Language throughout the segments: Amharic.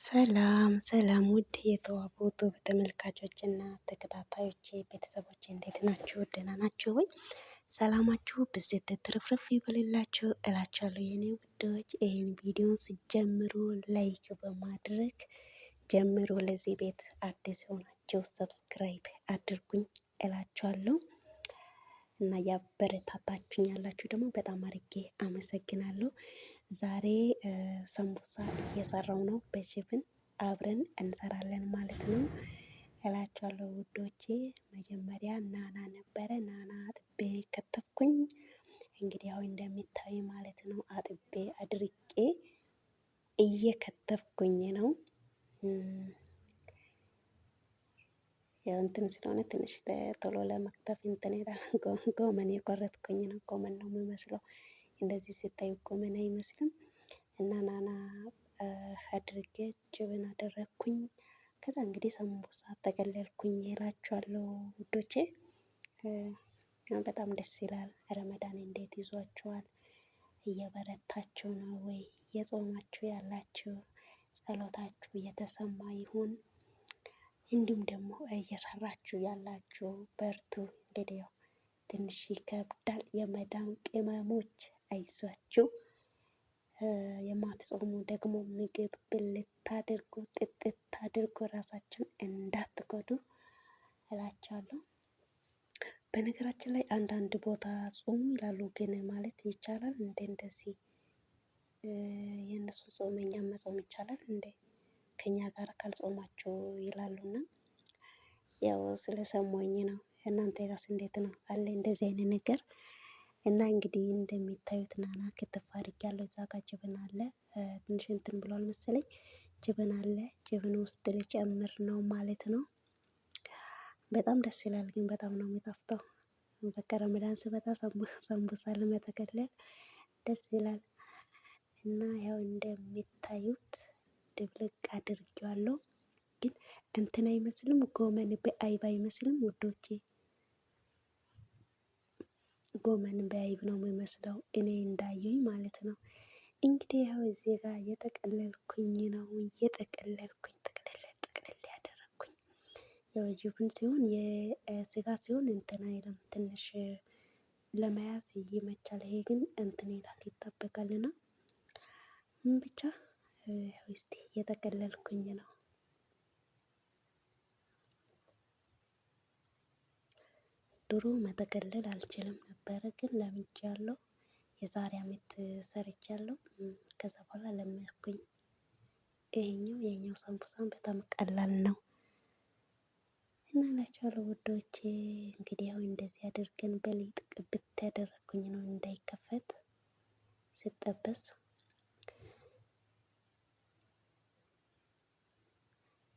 ሰላም ሰላም ውድ የተዋቡት ተመልካቾች እና ተከታታዮች ቤተሰቦች እንዴት ናችሁ? ደህና ናችሁ ወይ? ሰላማችሁ ብዝት ትርፍርፍ ይበልላችሁ እላችኋለሁ የኔ ውዶች። ይህን ቪዲዮን ስጀምሩ ላይክ በማድረግ ጀምሩ። ለዚህ ቤት አዲስ የሆናችሁ ሰብስክራይብ አድርጉኝ እላችኋለሁ እና ያበረታታችሁኝ ያላችሁ ደግሞ በጣም አድርጌ አመሰግናለሁ። ዛሬ ሰንቡሳ እየሰራው ነው። በሽፍን አብረን እንሰራለን ማለት ነው እላችኋለሁ ውዶቼ። መጀመሪያ ናና ነበረ፣ ናና አጥቤ ከተፍኩኝ። እንግዲህ አሁን እንደሚታዩ ማለት ነው አጥቤ አድርቄ እየከተፍኩኝ ነው። ያው እንትን ስለሆነ ትንሽ ቶሎ ለመክተፍ እንትን ይላል። ጎመን የቆረጥኩኝ ነው። ጎመን ነው የሚመስለው። እንደዚህ ሲታይ ጎመን አይመስልም። እና ናና አድርጌ ጅብን አደረግኩኝ። ከዛ እንግዲህ ሰንቡሳ ተቀለልኩኝ እላችኋለሁ ውዶቼ። በጣም ደስ ይላል። ረመዳን እንዴት ይዟችኋል? እየበረታችሁ ነው ወይ? የጾማችሁ ያላችሁ ጸሎታችሁ እየተሰማ ይሁን። እንዲሁም ደግሞ እየሰራችሁ ያላችሁ በርቱ። እንግዲህ ያው ትንሽ ይከብዳል። የመዳም ቅመሞች አይዟችሁ። የማትጾሙ ደግሞ ምግብ ብልት አድርጉ፣ ጥጥት አድርጉ፣ ራሳችሁን እንዳትጎዱ እላችኋለሁ። በነገራችን ላይ አንዳንድ ቦታ ጾሙ ይላሉ፣ ግን ማለት ይቻላል እንደ እንደዚህ የእነሱ ጾም እኛም መጾም ይቻላል እንዴ? ከኛ ጋር ካልጾማችሁ ይላሉና ያው ስለሰማኝ ነው። እናንተ ጋርስ እንዴት ነው? አለ እንደዚህ አይነት ነገር? እና እንግዲህ እንደሚታዩት ናና ክትፍ አድርጌያለሁ። እዛ ጋር ጅብን አለ። ትንሽ እንትን ብሏል መሰለኝ። ጅብን አለ። ጅብን ውስጥ ልጨምር ነው ማለት ነው። በጣም ደስ ይላል፣ ግን በጣም ነው የሚጣፍጠው። በቃ ረመዳን ስመጣ ሰንቡሳ ለመጠቅለል ደስ ይላል። እና ያው እንደሚታዩት ድብልቅ አድርጌዋለሁ። ግን እንትን አይመስልም፣ ጎመን በአይብ አይመስልም ውዶቼ። ጎመን በአይብ ነው የሚመስለው እኔ እንዳየኝ ማለት ነው። እንግዲህ ያው እዚህ ጋር እየጠቀለልኩኝ ነው። እየጠቀለልኩኝ ጥቅልል ያደረግኩኝ። ያው ጅብን ሲሆን የስጋ ሲሆን እንትን አይልም፣ ትንሽ ለመያዝ ይመቻል። ይሄ ግን እንትን ይላል፣ ይጠበቃልና ብቻ እስቲ እየጠቀለልኩኝ ነው። ድሮ መጠቀለል አልችልም ነበረ፣ ግን ለምጃለሁ። የዛሬ አመት ሰርቻለሁ። ከዛ በኋላ ለመድኩኝ። ይሄኛው ሰንቡሳን በጣም ቀላል ነው እና እላችኋለሁ ውዶቼ። እንግዲህ ያው እንደዚህ አድርገን በሊጥ ቅብት ያደረግኩኝ ነው እንዳይከፈት ስጠበስ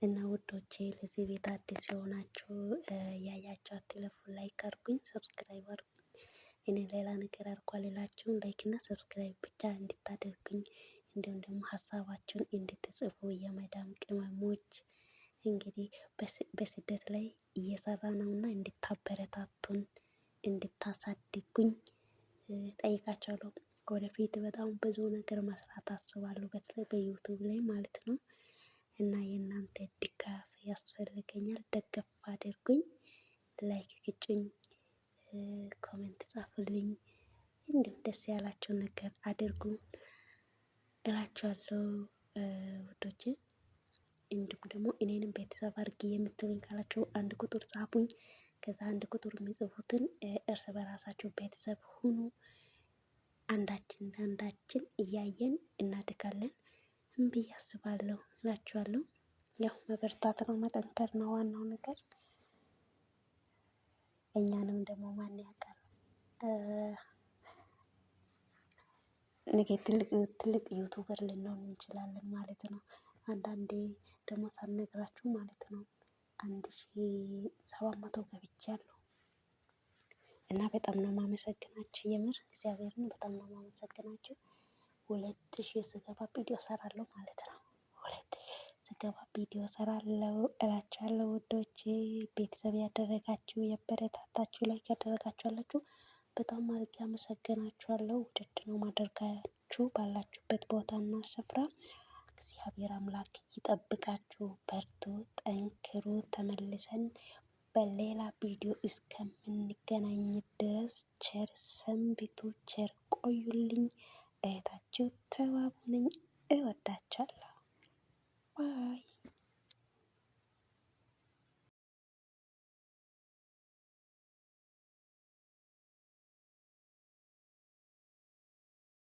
እና ውዶቼ። ለዚህ ቤት አዲስ የሆናችሁ ያያችሁ አትለፉ፣ ላይክ አድርጉኝ፣ ሰብስክራይብ አድርጉኝ። እኔ ሌላ ነገር አልኳልላችሁም፣ ላይክ እና ሰብስክራይብ ብቻ እንድታደርጉኝ፣ እንዲሁም ደግሞ ሀሳባችሁን እንድትጽፉ የመዳም ቅመሞች እንግዲህ በስደት ላይ እየሰራ ነውና እንድታበረታቱን፣ እንድታሳድጉኝ ጠይቃቸዋለሁ። ወደፊት በጣም ብዙ ነገር መስራት አስባለሁ፣ በተለይ በዩቱብ ላይ ማለት ነው። እና የእናንተ ድጋፍ ያስፈልገኛል። ደገፍ አድርጉኝ፣ ላይክ ግጩኝ፣ ኮሜንት ጻፉልኝ፣ እንዲሁም ደስ ያላችሁን ነገር አድርጉ እላችኋለሁ ውዶቼ። እንዲሁም ደግሞ እኔንም ቤተሰብ አድርጊ የምትሉኝ ካላችሁ 1 ቁጥር ጻፉኝ። ከዛ 1 ቁጥር የሚጽፉትን እርስ በራሳችሁ ቤተሰብ ሁኑ። አንዳችን ለአንዳችን እያየን እናድጋለን ብዬ አስባለሁ እላችኋለሁ። ያው መበርታት ነው፣ መጠንከር ነው ዋናው ነገር። እኛንም ደግሞ ማን ያውቃል ነገ ትልቅ ዩቱበር ልንሆን እንችላለን ማለት ነው። አንዳንዴ ደግሞ ሳልነግራችሁ ማለት ነው 1700 ገብቻለሁ እና በጣም ነው የማመሰግናችሁ። የምር እግዚአብሔርን በጣም ነው የማመሰግናችሁ። 2000 ስገባ ቪዲዮ ሰራለሁ ማለት ነው። 2000 ስገባ ቪዲዮ ሰራለሁ እላችኋለሁ ውዶቼ። ቤተሰብ ያደረጋችሁ ያበረታታችሁ ላይክ ያደረጋችሁ አላችሁ፣ በጣም አድርጌ አመሰግናችኋለሁ። ውድድ ነው ማደርጋችሁ ባላችሁበት ቦታና ስፍራ እግዚአብሔር አምላክ ይጠብቃችሁ። በርቱ፣ ጠንክሩ። ተመልሰን በሌላ ቪዲዮ እስከምንገናኝ ድረስ ቸር ሰንብቱ፣ ቸር ቆዩልኝ። እህታችሁ ተዋቡ ነኝ። እወዳችኋለሁ። ባይ